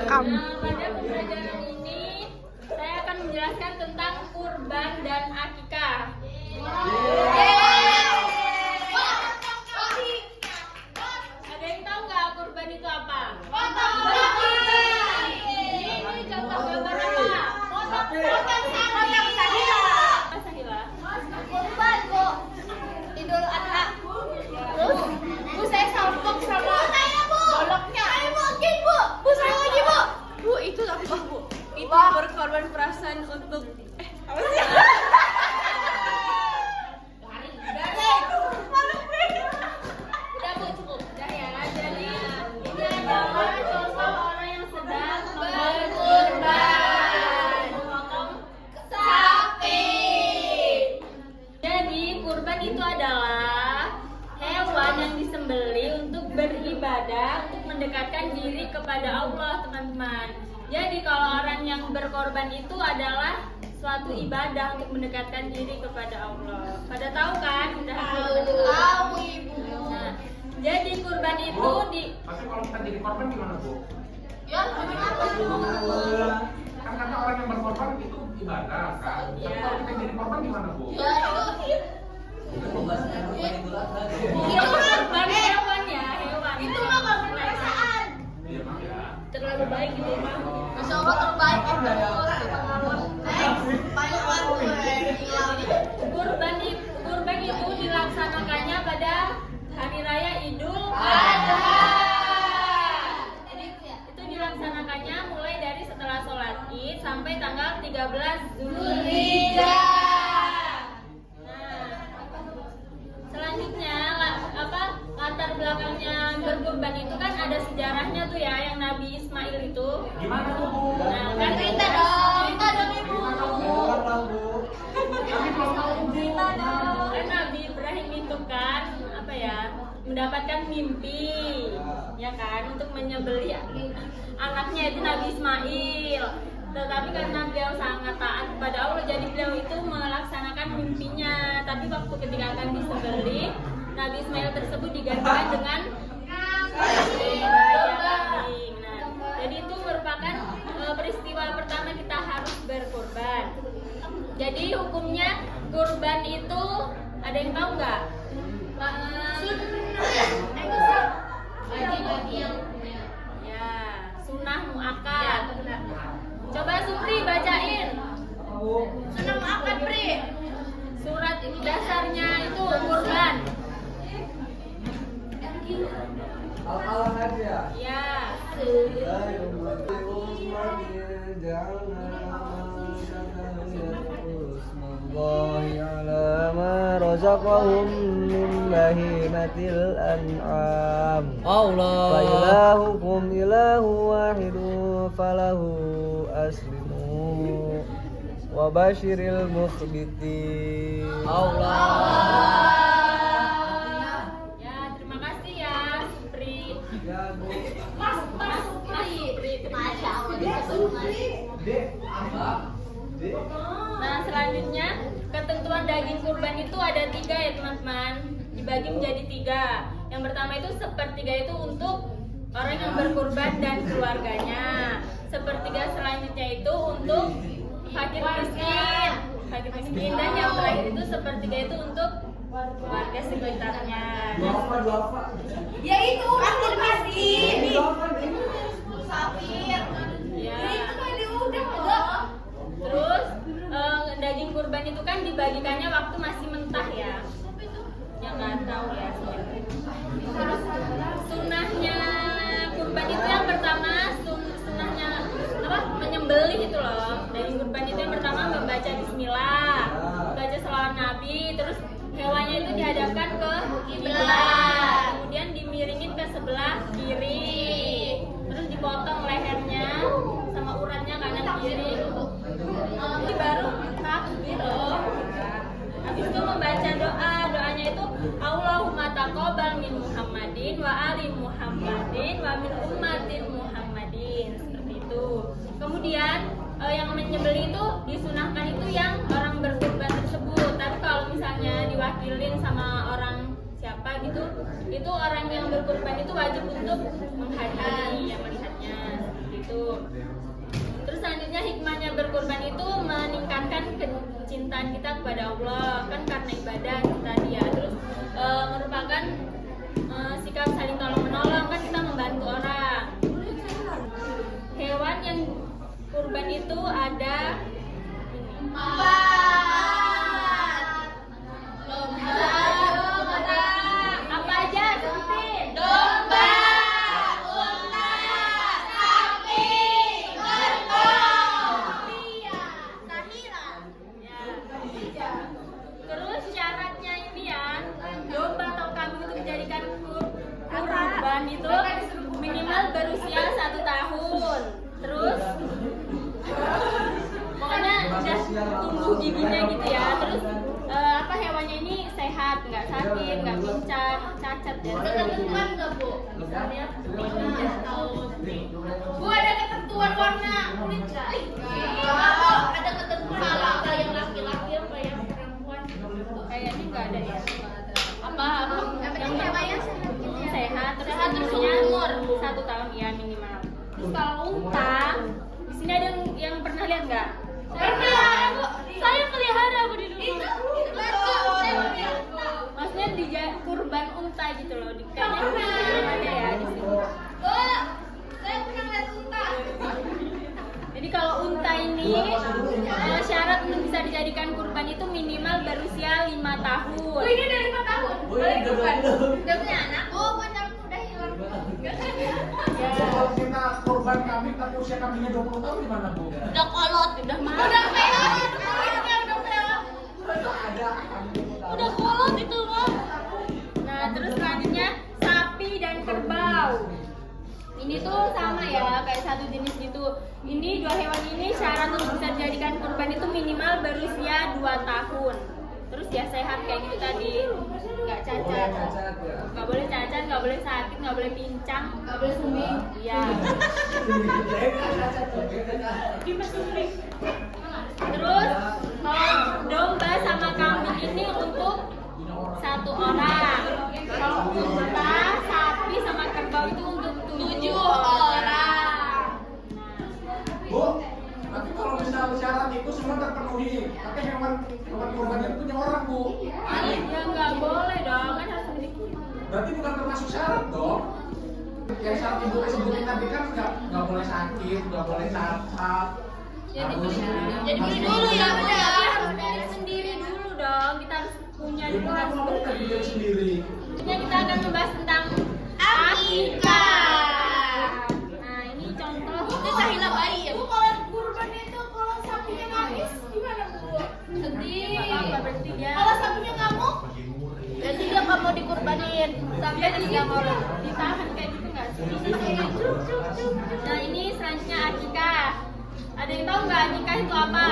direkam. Pada pembelajaran ini saya akan menjelaskan tentang kurban dan akikah. Ada yang tahu nggak kurban itu apa? Ini contoh gambar apa? Apa Sahila? Kurban kok Idul Adha. Terus bu saya salpok sama boloknya. Ayo mungkin bu saya lagi bu itu apa sih bu? Itu berkorban perasaan untuk apa sih? Udah bu cukup. Udah ya. Jadi ini adalah contoh orang yang sedang berkurban. Memotong Sapi. Jadi kurban itu adalah hewan yang disembelih untuk beribadah, untuk mendekatkan diri kepada Allah, teman-teman. Jadi kalau orang yang berkorban itu adalah suatu ibadah untuk mendekatkan diri kepada Allah. Pada tahu kan? Udah Tahu ibu. Nah, jadi kurban itu Tapi kalau kita jadi korban gimana, Bu? Ya kenapa sih? Kan kata orang yang berkorban itu ibadah, kan? Tapi Iya. kalau kita jadi korban gimana, Bu? Ya itu kurban hewan ya, hewan. itu mah korban perasaan. Iya, Bang, ya. Terlalu baik gitu, Bang. Masya Allah terbaik Kurban itu dilaksanakannya pada hari raya Idul Adha. Itu dilaksanakannya mulai dari setelah sholat Id sampai tanggal 13 Zulhijjah. Nah, selanjutnya latar belakangnya berkurban itu kan ada sejarahnya tuh ya, yang Nabi Ismail itu. Gimana tuh, Bu? Nah, kan Cerita dong ibu. Kami belum tahu, Bu. Kan Nabi Ibrahim itu kan mendapatkan mimpi ya kan untuk menyembelih anaknya itu Nabi Ismail. Tetapi karena beliau sangat taat kepada Allah, jadi beliau itu melaksanakan mimpinya. Tapi waktu ketika akan disembelih, Nabi Ismail tersebut digantikan dengan kambing. Nah, jadi itu merupakan peristiwa pertama kita harus berkurban. Jadi hukumnya kurban itu ada yang tahu nggak? Ya, sunnah muakkad. Coba Supri bacain. Senang makan Pri. Surat dasarnya itu kurban. Al-Qalam aja. Ya. على ما رزقهم من بهيمة الأنعام فإلهكم إله واحد فله أسلموا وبشر المخبتين Ya, terima kasih ya Supri. Mas Supri. Masya Allah. Nah, selanjutnya ketentuan daging kurban itu ada 3 ya teman-teman. Dibagi menjadi 3. Yang pertama itu sepertiga itu untuk orang yang berkurban dan keluarganya. Sepertiga selanjutnya itu untuk fakir miskin, dan yang terakhir itu sepertiga itu untuk warga sekitarnya. Ya itu fakir miskin. Musafir. Ya. Itu kan diudah. Terus daging kurban itu kan dibagikannya waktu masih mentah ya. Ya nggak tahu ya. Terus sunnahnya kurban itu yang pertama sunnahnya menyembelih itu loh. Daging kurban itu yang pertama membaca Bismillah, baca selawat Nabi, terus hewannya itu dihadapkan ke kiblat, kemudian dimiringin ke sebelah kiri, terus dipotong lehernya sama uratnya kanan kiri. Ini baru takbir loh. Habis itu membaca doanya itu Allahumma taqabbal min Muhammadin wa ali Muhammadin wa min ummatin Muhammadin, seperti itu. Kemudian yang menyembelih itu disunahkan itu yang orang berkurban tersebut. Tapi kalau misalnya diwakilin sama orang siapa gitu, itu orang yang berkurban itu wajib untuk menghadiri yang melihatnya, seperti itu. kecintaan kita kepada Allah, kan karena ibadah kita dia. Terus merupakan sikap saling tolong menolong, kan kita membantu orang. Hewan yang kurban itu ada apa aja sebutin? Domba, unta, sapi, kerbau, Ya. Terus syaratnya ini ya, domba atau kambing itu dijadikan kurban itu minimal berusia 1 tahun. Terus pokoknya udah tumbuh giginya gitu ya. Terus hewannya ini sehat, nggak sakit, nggak pincang, cacat ya. Ada ketentuan nggak, Bu? Misalnya Bu, ada ketentuan warna kulit nggak? Ada ketentuan yang laki-laki apa yang perempuan? kayaknya nggak ada ya. Apa Yang penting hewannya sehat gitu ya. sehat, terus Sehat, terus umurnya umur. 1 tahun ya minimal. Terus kalau unta, di sini ada yang pernah lihat nggak? Pernah, Bu. Saya pelihara Bu di rumah. Itu betul. Saya lihat, Bu. Maksudnya di kurban unta gitu loh. Kayaknya pernah. belum ada ya di sini. Bu, saya pernah lihat unta. Jadi kalau unta ini syarat untuk bisa dijadikan kurban itu minimal berusia 5 tahun. Bu, ini udah 5 tahun. Boleh kurban. Udah punya anak? Bu, pacarku udah hilang. Ya. Kalau kita korban kambing tapi usia kambingnya 20 tahun gimana, Bu? Udah kolot, udah mati. Udah peot. Udah peot. Udah kolot itu mah. Nah terus selanjutnya sapi dan kerbau. Ini tuh sama ya, kayak satu jenis gitu. Ini dua hewan ini syarat untuk bisa dijadikan kurban itu minimal berusia 2 tahun. Terus ya sehat kayak gitu tadi, nggak cacat, nggak boleh cacat, nggak boleh sakit, nggak boleh pincang, Nggak boleh sumi. iya. Terus kalau domba sama kambing ini untuk 1 orang. Kalau unta, sapi sama kerbau itu untuk 7 orang. Bu, tapi kalau misal syarat itu semua terpenuhi, tapi hewan kurban itu punya orang, Bu. Ya nggak boleh dong, kan harus memiliki. Berarti bukan termasuk syarat dong. Yang syarat ibu sebutin tadi kan nggak boleh sakit, nggak boleh cacat. Jadi Jadi beli dulu ya, Bu ya. harus beli sendiri dulu dong. Kita harus punya dulu. Gimana Harus mau kita beli. bikin sendiri? Selanjutnya kita akan membahas tentang Akikah. Nah ini contoh. Itu tahila bayi ya, Bu. Kalau kurban itu kalau sapinya nangis gimana, Bu? Sedih. Apa berarti dia? Kalau sapinya ngamuk, berarti dia nggak mau dikurbanin. Sampai Jadi dia mau ditahan kayak gitu nggak sih? Nah ini selanjutnya akikah. Ada yang tahu nggak akikah itu apa?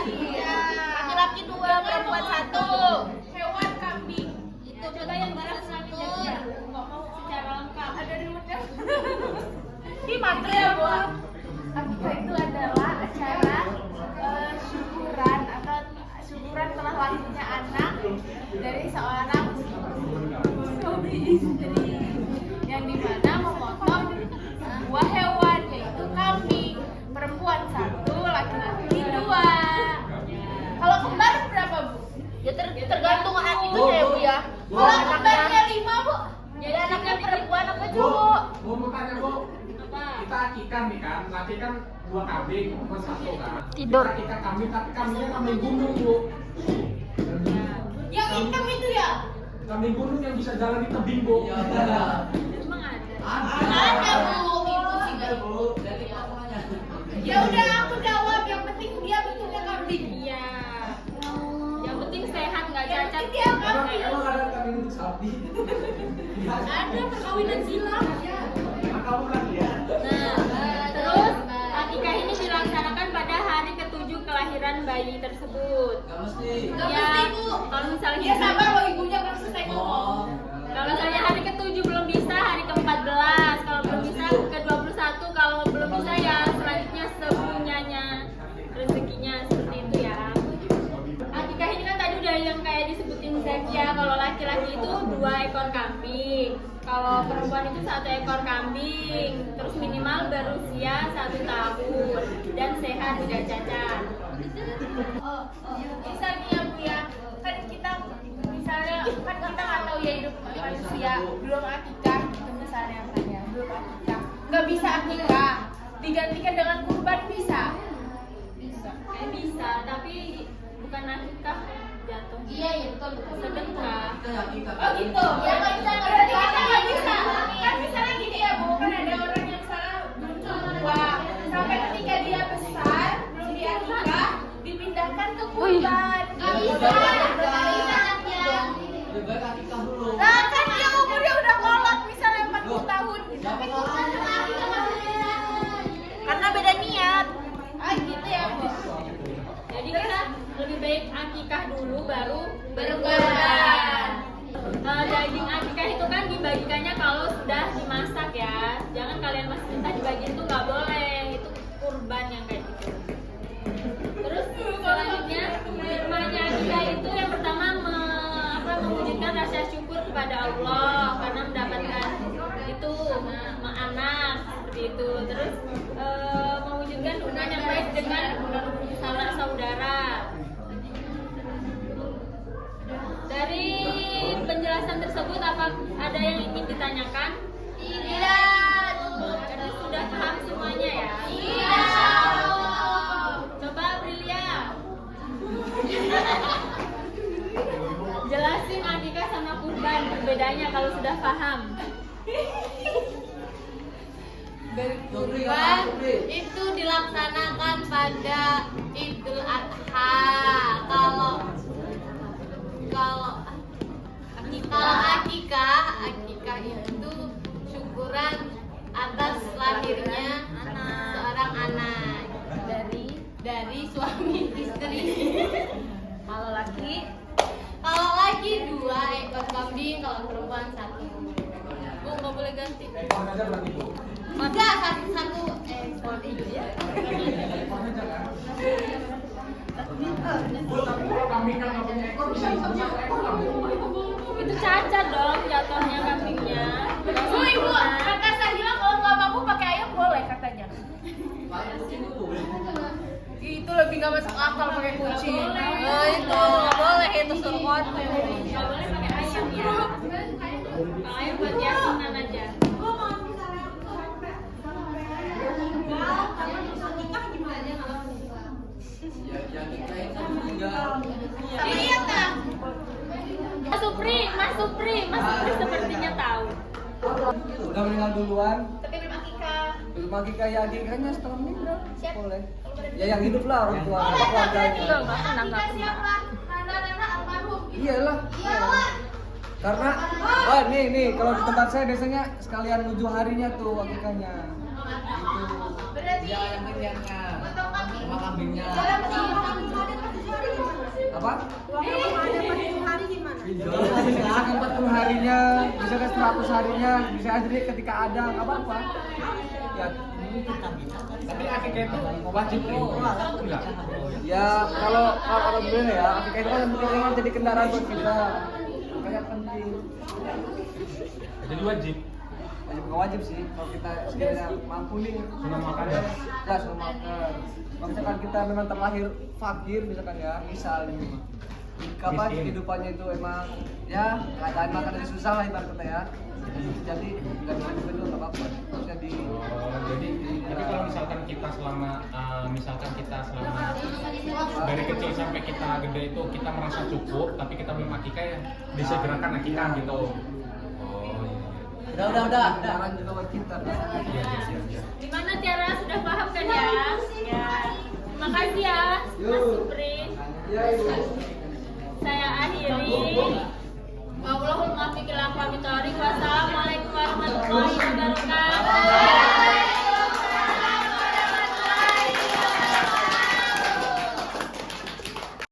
Laki-laki 2, perempuan 1. Hewan kambing. Itu coba yang balas lagi nggak mau secara lengkap. Ada di rumah. Ini material, Bu. Akikah itu adalah acara syukuran atau syukuran telah lahirnya anak dari seorang suami istri yang dimana memotong sebuah hewan yaitu kambing, perempuan 1, laki-laki 2. Kalau kembar berapa, Bu? Ya tergantung anak itu ya, Bu ya. Kalau kembarnya 5, Bu. Jadi anaknya perempuan apa cowok? Bu, mau tanya, Bu. Apa? Kita akikah nih kan, laki kan 2 kambing, perempuan 1 kan. Tidur. Kita akikah kambing, tapi kambingnya kambing gunung, Bu. Yang hitam itu ya? Kambing gunung yang bisa jalan di tebing, Bu. Emang ada? Ada, Bu. Itu sih nggak. Ya udah aku jawab, yang penting dia bentuknya kambing. Iya. Yang penting sehat nggak Yang cacat. penting dia kambing. Emang ada kambing untuk sapi? Ada perkawinan silang. Kamu kan ya? Nah, terus akikah ini dilaksanakan pada hari ke-7 kelahiran bayi tersebut. Nggak Ya, mesti, Bu. kalau misalnya Dia sabar loh, ibunya belum selesai ngomong. kalau misalnya hari ke-7 belum bisa, hari ke-14. Kalau belum bisa, ke-21. Kalau belum bisa ya selanjutnya semuanya rezekinya seperti itu ya. Akikah ini kan tadi udah yang kayak disebutin Zakia. Kalau laki-laki itu 2 ekor kambing. Kalau perempuan itu 1 ekor kambing, terus minimal berusia 1 tahun dan sehat tidak cacat. Bisa nih ya Bu ya, kan kita misalnya kan kita nggak tahu ya hidup manusia belum akikah gitu misalnya kan ya, belum akikah nggak bisa akikah digantikan dengan kurban bisa. Bisa, tapi bukan akikah jatuh. Iya betul. Sedekah. Oh gitu. Ya nggak bisa, berarti kita nggak bisa. Kan misalnya gini ya Bu, kan ada orang yang salah belum tua, sampai ketika dia besar belum diakikah dipindahkan ke kurban. Nggak bisa. Nah kan dia umurnya udah kolot misalnya 40 tahun. Tapi kurban sama akikah nggak beda. Karena beda niat. Ah gitu ya Bu. Jadi kita lebih baik akikah dulu baru Kurban. Daging akikah itu kan dibagikannya kalau sudah dimasak ya. Jangan kalian masih minta dibagiin itu nggak boleh. Itu kurban yang kayak gitu. Terus selanjutnya hikmahnya akikah itu yang pertama mewujudkan rasa syukur kepada Allah karena mendapatkan itu anak seperti itu. Terus mewujudkan hubungan yang baik dengan sanak saudara. Dari penjelasan tersebut apa ada yang ingin ditanyakan? Tidak. Jadi sudah paham semuanya ya? Iya. Coba Aprilia. Jelasin akikah sama kurban bedanya kalau sudah paham. Kurban itu dilaksanakan pada Idul Adha. Kalau akikah itu syukuran atas lahirnya seorang anak dari suami istri. Kalau laki 2 ekor kambing, kalau perempuan 1. Bu nggak boleh ganti. Ekor aja berarti Bu. Tidak, satu ekor itu ya. Bu, tapi kalau kambingnya nggak punya ekor bisa satu ekor nggak Bu? Itu cacat dong jatuhnya kambingnya. Bu, Ibu, kata saya kalau nggak mampu pakai ayam boleh katanya. Itu lebih nggak masuk akal pakai kucing. Oh itu nggak boleh, itu surkot. Nggak boleh pakai ayam ya. Kalau ayam buat yasinan aja. Iya tak? Mas Supri sepertinya tahu. Udah meninggal duluan. Tapi belum akikah. Belum akikah ya akikahnya setelah meninggal. Boleh. Ya yang hidup lah orang tua keluarganya. Akikah siapa? Nana almarhum. Iyalah. Iyalah. Karena nih kalau di tempat saya biasanya sekalian 7 harinya tuh akikahnya. Berarti Yang kambingnya. potong kambing. Sama kambingnya. Apa? Pinjol. Misalkan 40 harinya, misalkan 100 harinya, bisa aja deh ketika ada nggak apa-apa. Ya, Tapi akikah itu wajib nih. Enggak. ya kalau dulu ya, akikah itu kan penting jadi kendaraan buat kita. Makanya penting. Jadi wajib. Bukan wajib sih, kalau kita sekiranya mampu nih. Sunnah makan ya? Ya, sunnah makan. Kalau misalkan kita memang terlahir fakir, misalkan ya, misal ini. Kapan Miskin. kehidupannya itu emang ya keadaan makan susah lah ibarat kata ya. Jadi nggak bisa dibendung nggak apa-apa. Terus jadi Jadi tapi kalau misalkan kita selama dari kecil sampai kita gede itu kita merasa cukup tapi kita belum akikah ya disegerakan akikah gitu. Oh iya. udah. Jangan juga buat kita. Iya. Gimana Tiara sudah paham kan ya? Ya. Terima kasih ya Mas Supri. Ya ibu. Saya akhiri. Wallahul muwaffiq ila aqwamit thoriq. Wassalamualaikum warahmatullahi wabarakatuh.